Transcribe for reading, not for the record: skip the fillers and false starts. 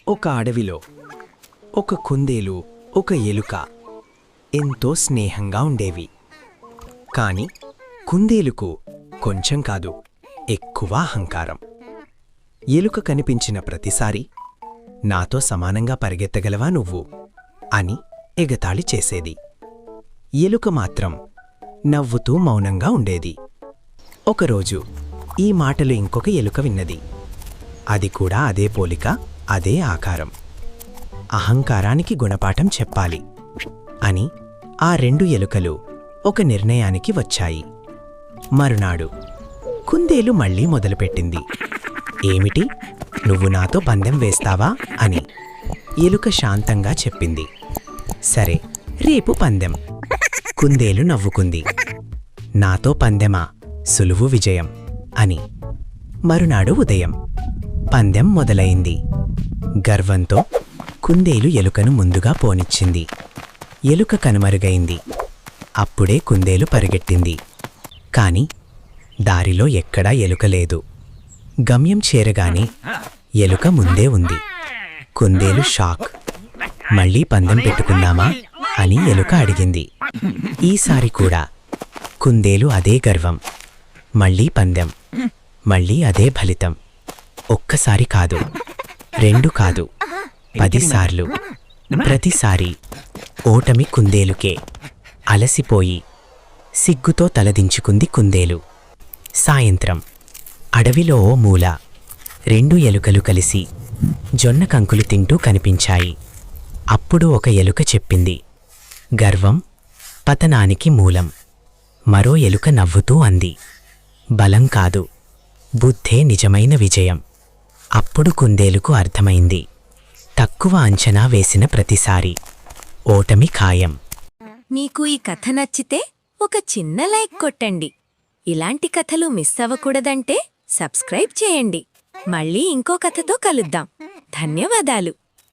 ఒక అడవిలో ఒక కుందేలు ఒక ఎలుక ఎంతో స్నేహంగా ఉండేవి. కాని కుందేలుకు కొంచెం కాదు, ఎక్కువ అహంకారం. ఎలుక కనిపించిన ప్రతిసారి నాతో సమానంగా పరిగెత్తగలవా నువ్వు అని ఎగతాళి చేసేది. ఎలుక మాత్రం నవ్వుతూ మౌనంగా ఉండేది. ఒకరోజు ఈ మాటలు ఇంకొక ఎలుక విన్నది. అది కూడా అదే పోలిక, అదే ఆకారం. అహంకారానికి గుణపాఠం చెప్పాలి అని ఆ రెండు ఎలుకలు ఒక నిర్ణయానికి వచ్చాయి. మరునాడు కుందేలు మళ్ళీ మొదలుపెట్టింది. ఏమిటి, నువ్వు నాతో పందెం వేస్తావా అని ఎలుక శాంతంగా చెప్పింది. సరే, రేపు పందెం. కుందేలు నవ్వుకుంది. నాతో పందెమా, సులువు విజయం అని. మరునాడు ఉదయం పందెం మొదలైంది. గర్వంతో కుందేలు ఎలుకను ముందుగా పోనిచ్చింది. ఎలుక కనుమరుగైంది. అప్పుడే కుందేలు పరిగెట్టింది. కాని దారిలో ఎక్కడా ఎలుక లేదు. గమ్యం చేరగానే ఎలుక ముందే ఉంది. కుందేలు షాక్. మళ్ళీ పందెం పెట్టుకుందామా అని ఎలుక అడిగింది. ఈసారి కూడా కుందేలు అదే గర్వం. మళ్ళీ పందెం, మళ్ళీ అదే ఫలితం. ఒక్కసారి కాదు, 2 కాదు, 10 సార్లు. ప్రతిసారి ఓటమి కుందేలుకే. అలసిపోయి సిగ్గుతో తలదించుకుంది కుందేలు. సాయంత్రం అడవిలో ఓ మూల 2 ఎలుకలు కలిసి జొన్న కంకులు తింటూ కనిపించాయి. అప్పుడు ఒక ఎలుక చెప్పింది, గర్వం పతనానికి మూలం. మరో ఎలుక నవ్వుతూ అంది, బలం కాదు, బుద్ధే నిజమైన విజయం. అప్పుడు కుందేలుకు అర్థమైంది, తక్కువ అంచనా వేసిన ప్రతిసారి ఓటమి ఖాయం. మీకు ఈ కథ నచ్చితే ఒక చిన్న లైక్ కొట్టండి. ఇలాంటి కథలు మిస్ అవ్వకూడదంటే సబ్స్క్రైబ్ చేయండి. మళ్ళీ ఇంకో కథతో కలుద్దాం. ధన్యవాదాలు.